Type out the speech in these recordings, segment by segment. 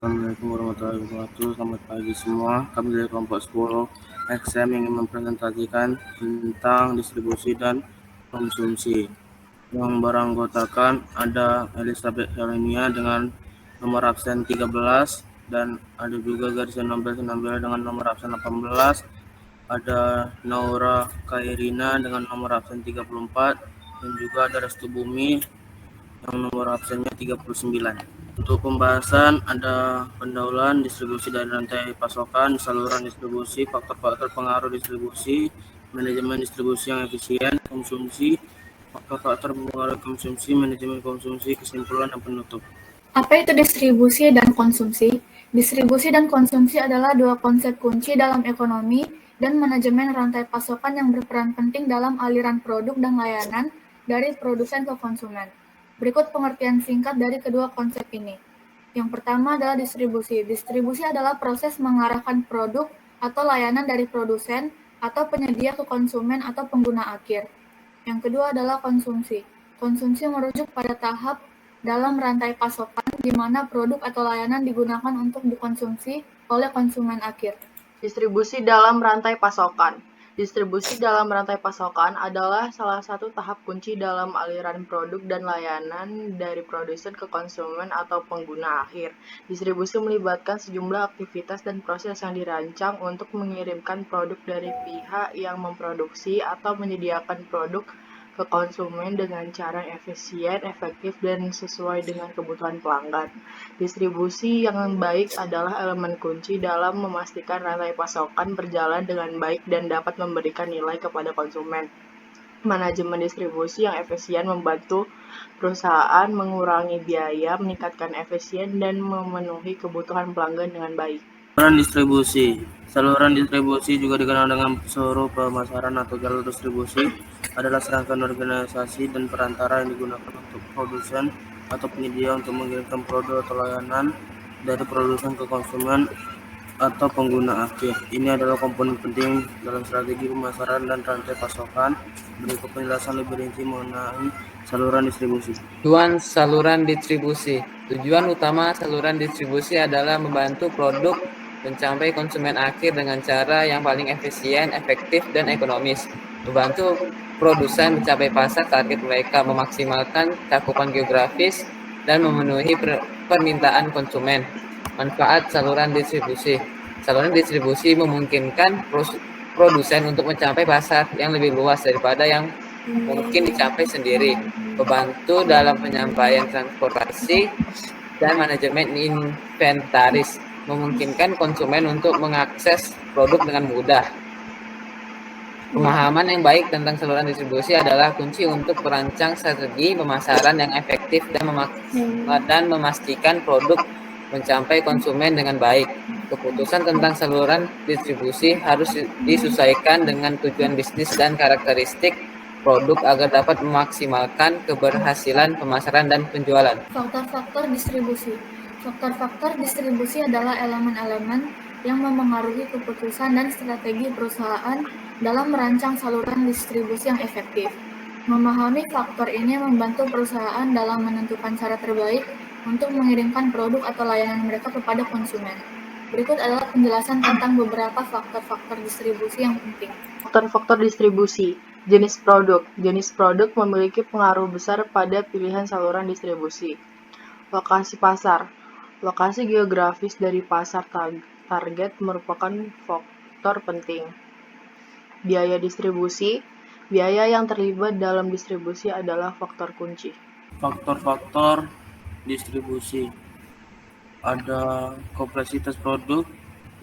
Assalamualaikum warahmatullahi wabarakatuh. Selamat pagi semua. Kami dari kelompok 10 XM ingin mempresentasikan tentang distribusi dan konsumsi. Yang beranggotakan ada Elizabeth Helenia dengan nomor absen 13 dan ada juga Garcia Nobel dengan nomor absen 18. Ada Naura Kairina dengan nomor absen 34 dan juga ada Restu Bumi yang nomor absennya 39. Untuk pembahasan ada pendahuluan, distribusi dan rantai pasokan, saluran distribusi, faktor-faktor pengaruh distribusi, manajemen distribusi yang efisien, konsumsi, faktor-faktor pengaruh konsumsi, manajemen konsumsi, kesimpulan dan penutup. Apa itu distribusi dan konsumsi? Distribusi dan konsumsi adalah dua konsep kunci dalam ekonomi dan manajemen rantai pasokan yang berperan penting dalam aliran produk dan layanan dari produsen ke konsumen. Berikut pengertian singkat dari kedua konsep ini. Yang pertama adalah distribusi. Distribusi adalah proses mengarahkan produk atau layanan dari produsen atau penyedia ke konsumen atau pengguna akhir. Yang kedua adalah konsumsi. Konsumsi merujuk pada tahap dalam rantai pasokan di mana produk atau layanan digunakan untuk dikonsumsi oleh konsumen akhir. Distribusi dalam rantai pasokan. Distribusi dalam rantai pasokan adalah salah satu tahap kunci dalam aliran produk dan layanan dari produsen ke konsumen atau pengguna akhir. Distribusi melibatkan sejumlah aktivitas dan proses yang dirancang untuk mengirimkan produk dari pihak yang memproduksi atau menyediakan produk ke konsumen dengan cara efisien, efektif, dan sesuai dengan kebutuhan pelanggan. Distribusi yang baik adalah elemen kunci dalam memastikan rantai pasokan berjalan dengan baik dan dapat memberikan nilai kepada konsumen. Manajemen distribusi yang efisien membantu perusahaan mengurangi biaya, meningkatkan efisien, dan memenuhi kebutuhan pelanggan dengan baik. Saluran distribusi. Saluran distribusi juga dikenal dengan seluruh pemasaran atau jalur distribusi adalah serangkaian organisasi dan perantara yang digunakan untuk produsen atau penyedia untuk mengirimkan produk atau layanan dari produsen ke konsumen atau pengguna akhir. Ini adalah komponen penting dalam strategi pemasaran dan rantai pasokan. Berikut penjelasan lebih rinci mengenai saluran distribusi. Tujuan saluran distribusi. Tujuan utama saluran distribusi adalah membantu produk mencapai konsumen akhir dengan cara yang paling efisien, efektif, dan ekonomis. Membantu produsen mencapai pasar target mereka, memaksimalkan cakupan geografis, dan memenuhi permintaan konsumen. Manfaat saluran distribusi. Saluran distribusi memungkinkan produsen untuk mencapai pasar yang lebih luas daripada yang mungkin dicapai sendiri, membantu dalam penyampaian transportasi dan manajemen inventaris, memungkinkan konsumen untuk mengakses produk dengan mudah. Pemahaman yang baik tentang saluran distribusi adalah kunci untuk merancang strategi pemasaran yang efektif dan memastikan produk mencapai konsumen dengan baik. Keputusan tentang saluran distribusi harus disesuaikan dengan tujuan bisnis dan karakteristik produk agar dapat memaksimalkan keberhasilan pemasaran dan penjualan. Faktor-faktor distribusi. Faktor-faktor distribusi adalah elemen-elemen yang memengaruhi keputusan dan strategi perusahaan dalam merancang saluran distribusi yang efektif. Memahami faktor ini membantu perusahaan dalam menentukan cara terbaik untuk mengirimkan produk atau layanan mereka kepada konsumen. Berikut adalah penjelasan tentang beberapa faktor-faktor distribusi yang penting. Faktor-faktor distribusi. Jenis produk. Jenis produk memiliki pengaruh besar pada pilihan saluran distribusi. Lokasi pasar. Lokasi geografis dari pasar target merupakan faktor penting. Biaya distribusi. Biaya yang terlibat dalam distribusi adalah faktor kunci. Faktor-faktor distribusi. Ada kompleksitas produk,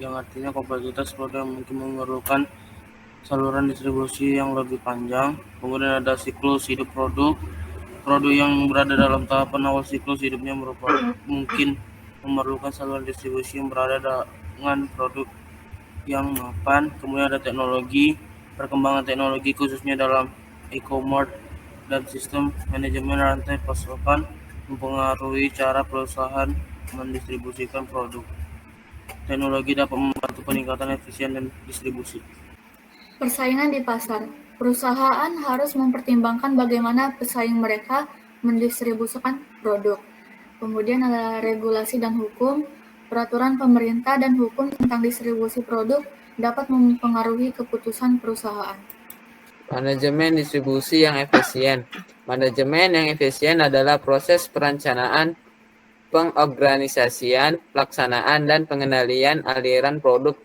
yang artinya kompleksitas produk yang mungkin memerlukan saluran distribusi yang lebih panjang. Kemudian ada siklus hidup produk. Produk yang berada dalam tahapan awal siklus hidupnya mungkin memerlukan saluran distribusi yang berada dengan produk yang mapan. Kemudian ada teknologi. Perkembangan teknologi khususnya dalam e-commerce dan sistem manajemen rantai pasokan mempengaruhi cara perusahaan mendistribusikan produk. Teknologi dapat membantu peningkatan efisien dan distribusi. Persaingan di pasar. Perusahaan harus mempertimbangkan bagaimana pesaing mereka mendistribusikan produk. Kemudian ada regulasi dan hukum. Peraturan pemerintah dan hukum tentang distribusi produk dapat mempengaruhi keputusan perusahaan. Manajemen distribusi yang efisien. Manajemen yang efisien adalah proses perencanaan, pengorganisasian, pelaksanaan, dan pengendalian aliran produk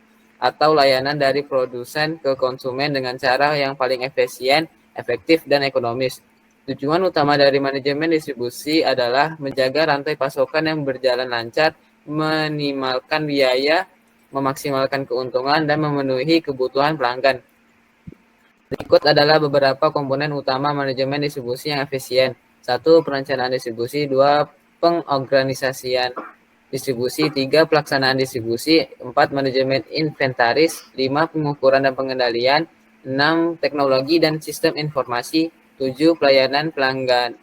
atau layanan dari produsen ke konsumen dengan cara yang paling efisien, efektif, dan ekonomis. Tujuan utama dari manajemen distribusi adalah menjaga rantai pasokan yang berjalan lancar, meminimalkan biaya, memaksimalkan keuntungan, dan memenuhi kebutuhan pelanggan. Berikut adalah beberapa komponen utama manajemen distribusi yang efisien. 1. Perencanaan distribusi. 2. Pengorganisasian distribusi. 3. Pelaksanaan distribusi. 4. Manajemen inventaris. 5. Pengukuran dan pengendalian. 6. Teknologi dan sistem informasi. 7. Pelayanan pelanggan.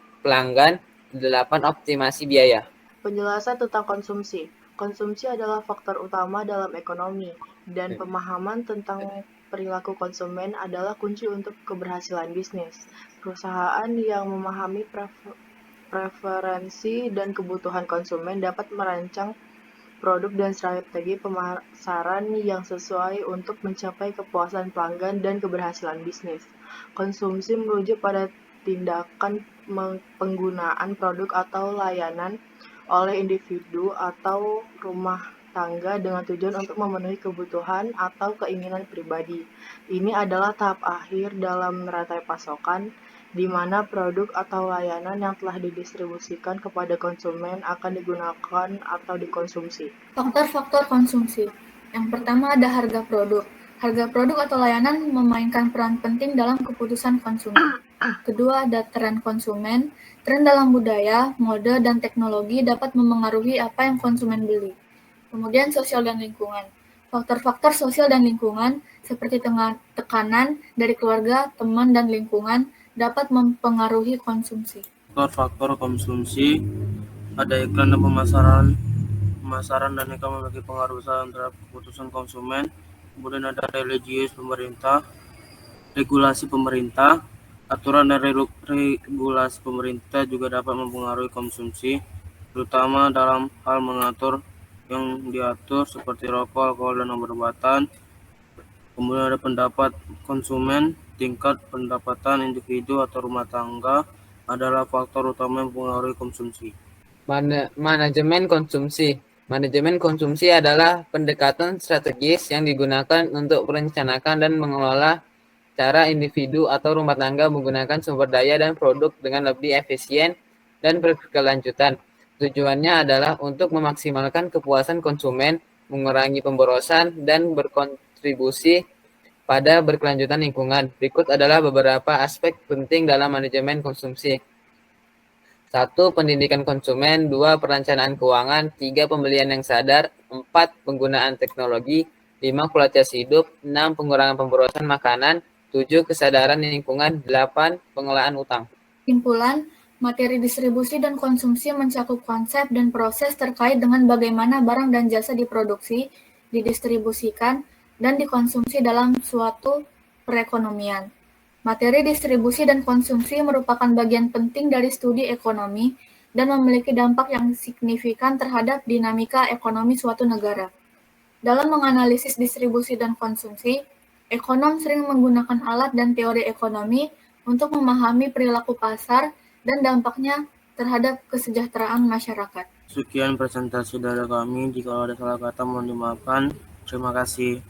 8. Optimasi biaya. Penjelasan tentang konsumsi. Konsumsi adalah faktor utama dalam ekonomi, dan pemahaman tentang perilaku konsumen adalah kunci untuk keberhasilan bisnis. Perusahaan yang memahami preferensi dan kebutuhan konsumen dapat merancang produk dan strategi pemasaran yang sesuai untuk mencapai kepuasan pelanggan dan keberhasilan bisnis. Konsumsi merujuk pada tindakan penggunaan produk atau layanan oleh individu atau rumah tangga dengan tujuan untuk memenuhi kebutuhan atau keinginan pribadi. Ini adalah tahap akhir dalam rantai pasokan, di mana produk atau layanan yang telah didistribusikan kepada konsumen akan digunakan atau dikonsumsi. Faktor-faktor konsumsi. Yang pertama ada harga produk. Harga produk atau layanan memainkan peran penting dalam keputusan konsumen. Kedua ada tren konsumen. Tren dalam budaya, mode, dan teknologi dapat memengaruhi apa yang konsumen beli. Kemudian sosial dan lingkungan. Faktor-faktor sosial dan lingkungan seperti tekanan dari keluarga, teman, dan lingkungan dapat mempengaruhi konsumsi. Faktor-faktor konsumsi ada iklan dan pemasaran dan iklan memiliki pengaruh besar terhadap keputusan konsumen. Kemudian ada regulasi pemerintah. Aturan dan regulasi pemerintah juga dapat mempengaruhi konsumsi, terutama dalam hal mengatur yang diatur seperti rokok, alkohol, dan obat-obatan. Kemudian ada pendapat konsumen. Tingkat pendapatan individu atau rumah tangga adalah faktor utama yang mempengaruhi konsumsi. Manajemen konsumsi. Manajemen konsumsi adalah pendekatan strategis yang digunakan untuk merencanakan dan mengelola cara individu atau rumah tangga menggunakan sumber daya dan produk dengan lebih efisien dan berkelanjutan. Tujuannya adalah untuk memaksimalkan kepuasan konsumen, mengurangi pemborosan, dan berkontribusi pada berkelanjutan lingkungan. Berikut adalah beberapa aspek penting dalam manajemen konsumsi. 1. Pendidikan konsumen. 2. Perencanaan keuangan. 3. Pembelian yang sadar. 4. Penggunaan teknologi. 5. Kualitas hidup. 6. Pengurangan pemborosan makanan. 7. Kesadaran lingkungan. 8. Pengelolaan utang. Simpulan, materi distribusi dan konsumsi mencakup konsep dan proses terkait dengan bagaimana barang dan jasa diproduksi, didistribusikan, dan dikonsumsi dalam suatu perekonomian. Materi distribusi dan konsumsi merupakan bagian penting dari studi ekonomi dan memiliki dampak yang signifikan terhadap dinamika ekonomi suatu negara. Dalam menganalisis distribusi dan konsumsi, ekonom sering menggunakan alat dan teori ekonomi untuk memahami perilaku pasar dan dampaknya terhadap kesejahteraan masyarakat. Sekian presentasi dari kami. Jika ada salah kata mohon dimaafkan. Terima kasih.